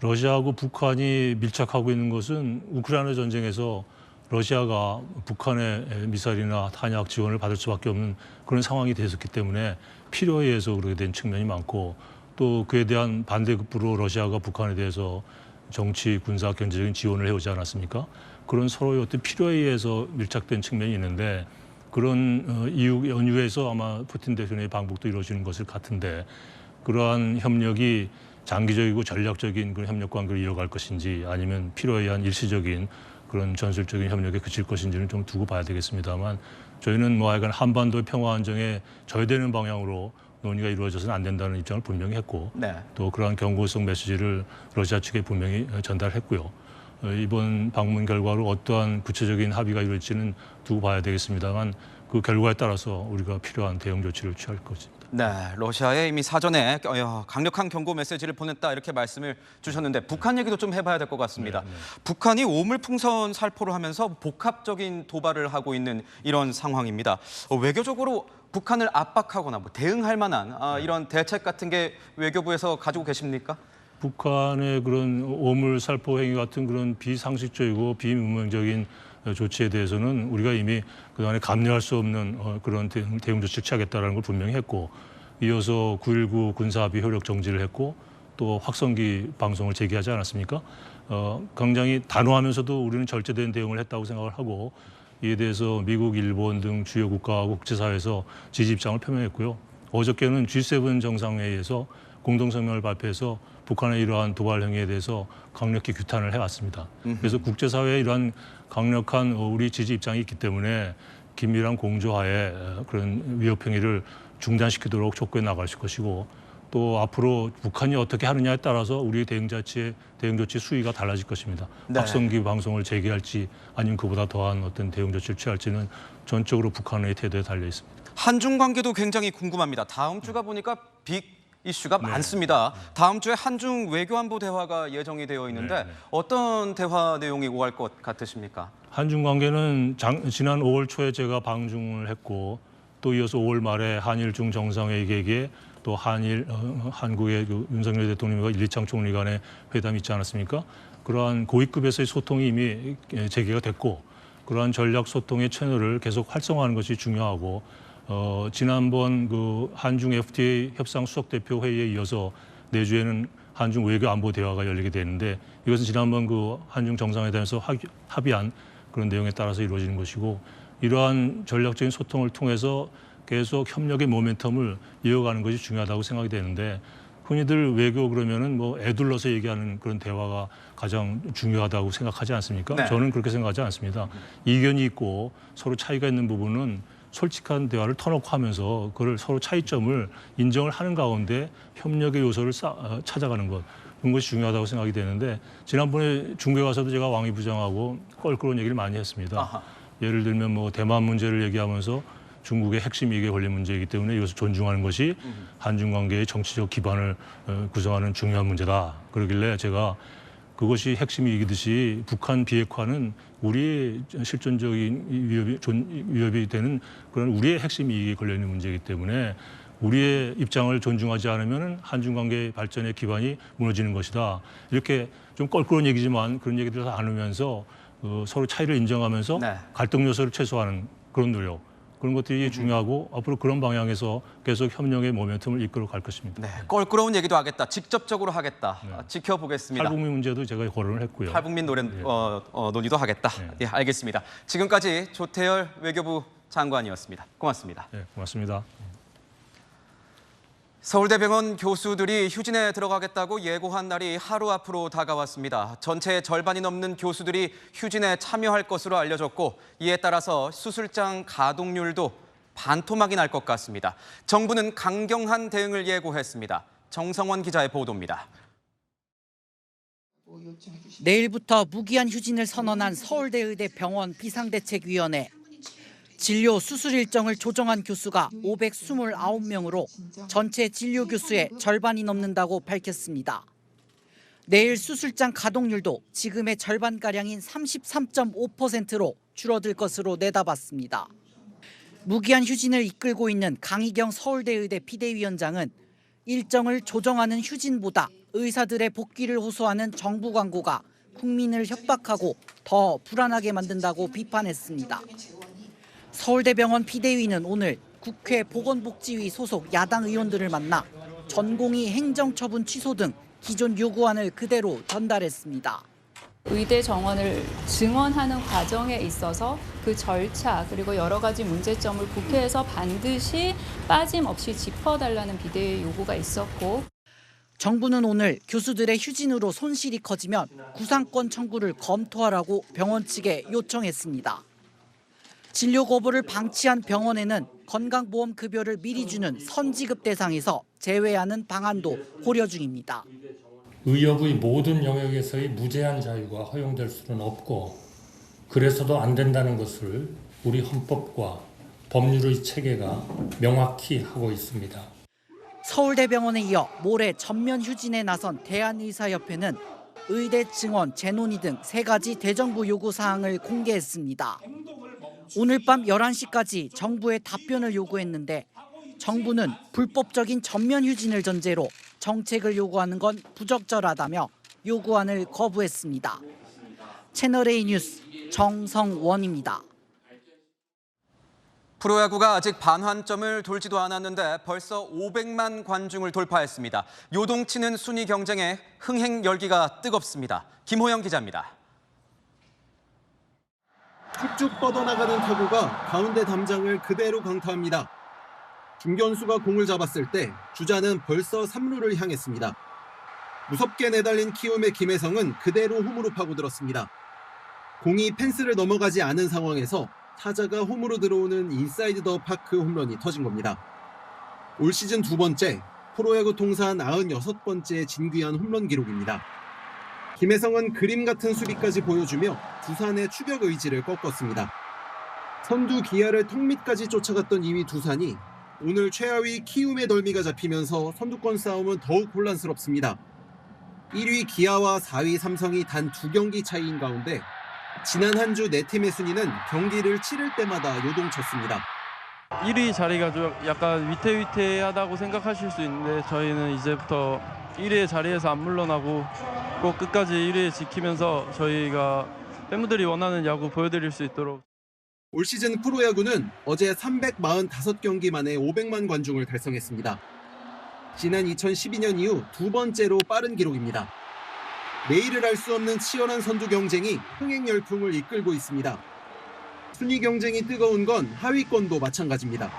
러시아하고 북한이 밀착하고 있는 것은 우크라이나 전쟁에서 러시아가 북한의 미사일이나 탄약 지원을 받을 수밖에 없는 그런 상황이 됐었기 때문에 필요에 의해서 그렇게 된 측면이 많고 또 그에 대한 반대급부로 러시아가 북한에 대해서 정치, 군사, 경제적인 지원을 해오지 않았습니까? 그런 서로의 어떤 필요에 의해서 밀착된 측면이 있는데 그런 이유 연유에서 아마 푸틴 대통령의 방북도 이루어지는 것을 같은데 그러한 협력이 장기적이고 전략적인 그런 협력 관계를 이어갈 것인지 아니면 필요에 의한 일시적인 그런 전술적인 협력에 그칠 것인지는 좀 두고 봐야 되겠습니다만 저희는 뭐 하여간 한반도의 평화 안정에 저해되는 방향으로 논의가 이루어져서는 안 된다는 입장을 분명히 했고 네. 또 그러한 경고성 메시지를 러시아 측에 분명히 전달했고요. 이번 방문 결과로 어떠한 구체적인 합의가 이루어질지는 두고 봐야 되겠습니다만 그 결과에 따라서 우리가 필요한 대응 조치를 취할 것입니다. 네, 러시아에 이미 사전에 강력한 경고 메시지를 보냈다 이렇게 말씀을 주셨는데 북한 얘기도 좀 해봐야 될 것 같습니다. 북한이 오물풍선 살포를 하면서 복합적인 도발을 하고 있는 이런 상황입니다. 외교적으로 북한을 압박하거나 뭐 대응할 만한 이런 대책 같은 게 외교부에서 가지고 계십니까? 북한의 그런 오물 살포 행위 같은 그런 비상식적이고 비문명적인 조치에 대해서는 우리가 이미 그동안에 감내할 수 없는 그런 대응 조치를 취하겠다는 걸 분명히 했고 이어서 9.19 군사합의 효력 정지를 했고 또 확성기 방송을 제기하지 않았습니까? 굉장히 단호하면서도 우리는 절제된 대응을 했다고 생각을 하고 이에 대해서 미국, 일본 등 주요 국가와 국제사회에서 지지 입장을 표명했고요. 어저께는 G7 정상회의에서 공동성명을 발표해서 북한의 이러한 도발 행위에 대해서 강력히 규탄을 해왔습니다. 그래서 국제사회에 이러한 강력한 우리 지지 입장이 있기 때문에 긴밀한 공조하에 그런 위협 행위를 중단시키도록 촉구해 나갈 것이고 또 앞으로 북한이 어떻게 하느냐에 따라서 우리의 대응 조치 수위가 달라질 것입니다. 네. 확성기 방송을 재개할지 아니면 그보다 더한 어떤 대응 조치를 취할지는 전적으로 북한의 태도에 달려 있습니다. 한중 관계도 굉장히 궁금합니다. 다음 주가 보니까 빅 이슈가 많습니다. 다음 주에 한중 외교안보 대화가 예정이 되어 있는데 어떤 대화 내용이 오갈 것 같으십니까? 한중 관계는 지난 5월 초에 제가 방중을 했고 또 이어서 5월 말에 한일중 정상회의 계기에 또 한국의 윤석열 대통령과 일리창 총리 간의 회담이 있지 않았습니까? 그러한 고위급에서의 소통이 이미 재개가 됐고 그러한 전략 소통의 채널을 계속 활성화하는 것이 중요하고 지난번 그 한중 FTA 협상 수석대표 회의에 이어서 내주에는 한중 외교 안보 대화가 열리게 되는데 이것은 지난번 그 한중 정상회담에서 합의한 그런 내용에 따라서 이루어지는 것이고 이러한 전략적인 소통을 통해서 계속 협력의 모멘텀을 이어가는 것이 중요하다고 생각이 되는데 흔히들 외교 그러면은 뭐 애둘러서 얘기하는 그런 대화가 가장 중요하다고 생각하지 않습니까? 네. 저는 그렇게 생각하지 않습니다. 이견이 있고 서로 차이가 있는 부분은 솔직한 대화를 터놓고 하면서 그걸 서로 차이점을 인정을 하는 가운데 협력의 요소를 찾아가는 것. 그런 것이 중요하다고 생각이 되는데 지난번에 중국에 가서도 제가 왕이 부장하고 껄끄러운 얘기를 많이 했습니다. 아하. 예를 들면 뭐 대만 문제를 얘기하면서 중국의 핵심 이익에 걸린 문제이기 때문에 이것을 존중하는 것이 한중 관계의 정치적 기반을 구성하는 중요한 문제다. 그러길래 제가 그것이 핵심 이익이듯이 북한 비핵화는 우리의 실존적인 위협이 되는 그런 우리의 핵심 이익에 걸려 있는 문제이기 때문에 우리의 입장을 존중하지 않으면 한중 관계 발전의 기반이 무너지는 것이다. 이렇게 좀 껄끄러운 얘기지만 그런 얘기들을 다 나누면서 서로 차이를 인정하면서 네. 갈등 요소를 최소화하는 그런 노력. 그런 것들이 중요하고 앞으로 그런 방향에서 계속 협력의 모멘텀을 이끌어 갈 것입니다. 네, 껄끄러운 얘기도 하겠다. 직접적으로 하겠다. 지켜보겠습니다. 탈북민 문제도 제가 거론을 했고요. 탈북민 논의도 하겠다. 예, 알겠습니다. 지금까지 조태열 외교부 장관이었습니다. 고맙습니다. 네, 고맙습니다. 서울대병원 교수들이 휴진에 들어가겠다고 예고한 날이 하루 앞으로 다가왔습니다. 전체의 절반이 넘는 교수들이 휴진에 참여할 것으로 알려졌고 이에 따라서 수술장 가동률도 반토막이 날 것 같습니다. 정부는 강경한 대응을 예고했습니다. 정성원 기자의 보도입니다. 내일부터 무기한 휴진을 선언한 서울대의대 병원 비상대책위원회. 진료 수술 일정을 조정한 교수가 529명으로 전체 진료 교수의 절반이 넘는다고 밝혔습니다. 내일 수술장 가동률도 지금의 절반가량인 33.5%로 줄어들 것으로 내다봤습니다. 무기한 휴진을 이끌고 있는 강희경 서울대의대 비대위원장은 일정을 조정하는 휴진보다 의사들의 복귀를 호소하는 정부 광고가 국민을 협박하고 더 불안하게 만든다고 비판했습니다. 서울대병원 비대위는 오늘 국회 보건복지위 소속 야당 의원들을 만나 전공의 행정처분 취소 등 기존 요구안을 그대로 전달했습니다. 의대 정원을 증원하는 과정에 있어서 그 절차 그리고 여러 가지 문제점을 국회에서 반드시 빠짐없이 짚어달라는 비대위 요구가 있었고 정부는 오늘 교수들의 휴진으로 손실이 커지면 구상권 청구를 검토하라고 병원 측에 요청했습니다. 진료 거부를 방치한 병원에는 건강보험 급여를 미리 주는 선지급 대상에서 제외하는 방안도 고려 중입니다. 의협의 모든 영역에서의 무제한 자유가 허용될 수는 없고 그래서도 안 된다는 것을 우리 헌법과 법률의 체계가 명확히 하고 있습니다. 서울대병원에 이어 모레 전면 휴진에 나선 대한의사협회는 의대 증원, 재논의 등 3가지 대정부 요구 사항을 공개했습니다. 오늘 밤 11시까지 정부에 답변을 요구했는데 정부는 불법적인 전면 휴진을 전제로 정책을 요구하는 건 부적절하다며 요구안을 거부했습니다. 채널A 뉴스 정성원입니다. 프로야구가 아직 반환점을 돌지도 않았는데 벌써 500만 관중을 돌파했습니다. 요동치는 순위 경쟁에 흥행 열기가 뜨겁습니다. 김호영 기자입니다. 쭉쭉 뻗어나가는 타구가 가운데 담장을 그대로 강타합니다. 중견수가 공을 잡았을 때 주자는 벌써 3루를 향했습니다. 무섭게 내달린 키움의 김혜성은 그대로 홈으로 파고들었습니다. 공이 펜스를 넘어가지 않은 상황에서 타자가 홈으로 들어오는 인사이드 더 파크 홈런이 터진 겁니다. 올 시즌 2번째, 프로야구 통산 96번째 진귀한 홈런 기록입니다. 김혜성은 그림 같은 수비까지 보여주며 두산의 추격 의지를 꺾었습니다. 선두 기아를 턱 밑까지 쫓아갔던 2위 두산이 오늘 최하위 키움의 덜미가 잡히면서 선두권 싸움은 더욱 혼란스럽습니다. 1위 기아와 4위 삼성이 단 2경기 차이인 가운데 지난 한 주 4팀의 순위는 경기를 치를 때마다 요동쳤습니다. 1위 자리가 좀 약간 위태위태하다고 생각하실 수 있는데 저희는 이제부터 1위의 자리에서 안 물러나고 꼭 끝까지 1위 지키면서 저희가 팬분들이 원하는 야구 보여드릴 수 있도록. 올 시즌 프로야구는 어제 345경기 만에 500만 관중을 달성했습니다. 지난 2012년 이후 2번째로 빠른 기록입니다. 내일을 알 수 없는 치열한 선두 경쟁이 흥행 열풍을 이끌고 있습니다. 순위 경쟁이 뜨거운 건 하위권도 마찬가지입니다.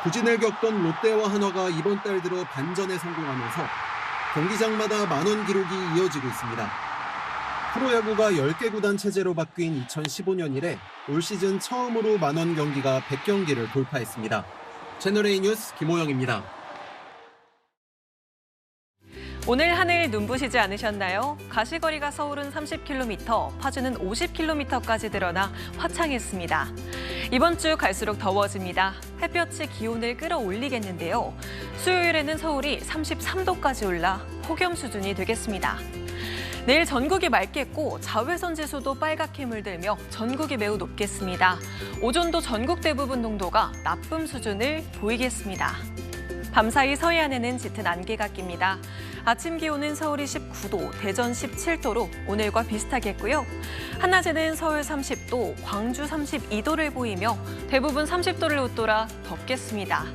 부진을 겪던 롯데와 한화가 이번 달 들어 반전에 성공하면서 경기장마다 만원 기록이 이어지고 있습니다. 프로야구가 10개 구단 체제로 바뀐 2015년 이래 올 시즌 처음으로 만원 경기가 100경기를 돌파했습니다. 채널A 뉴스 김호영입니다. 오늘 하늘 눈부시지 않으셨나요? 가시거리가 서울은 30km, 파주는 50km까지 드러나 화창했습니다. 이번 주 갈수록 더워집니다. 햇볕이 기온을 끌어올리겠는데요. 수요일에는 서울이 33도까지 올라 폭염 수준이 되겠습니다. 내일 전국이 맑겠고 자외선 지수도 빨갛게 물들며 전국이 매우 높겠습니다. 오존도 전국 대부분 농도가 나쁨 수준을 보이겠습니다. 밤사이 서해안에는 짙은 안개가 낍니다. 아침 기온은 서울이 19도, 대전 17도로 오늘과 비슷하겠고요. 한낮에는 서울 30도, 광주 32도를 보이며 대부분 30도를 웃돌아 덥겠습니다.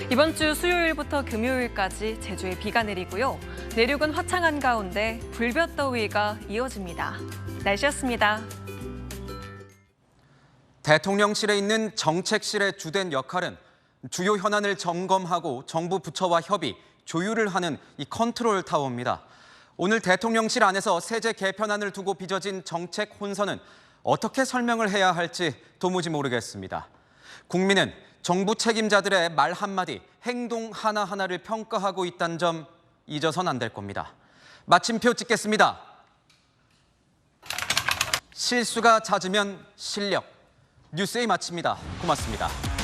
이번 주 수요일부터 금요일까지 제주에 비가 내리고요. 내륙은 화창한 가운데 불볕더위가 이어집니다. 날씨였습니다. 대통령실에 있는 정책실의 주된 역할은 주요 현안을 점검하고 정부 부처와 협의, 조율을 하는 이 컨트롤 타워입니다. 오늘 대통령실 안에서 세제 개편안을 두고 빚어진 정책 혼선은 어떻게 설명을 해야 할지 도무지 모르겠습니다. 국민은 정부 책임자들의 말 한마디, 행동 하나하나를 평가하고 있다는 점 잊어선 안 될 겁니다. 마침표 찍겠습니다. 실수가 잦으면 실력. 뉴스에이 마칩니다. 고맙습니다.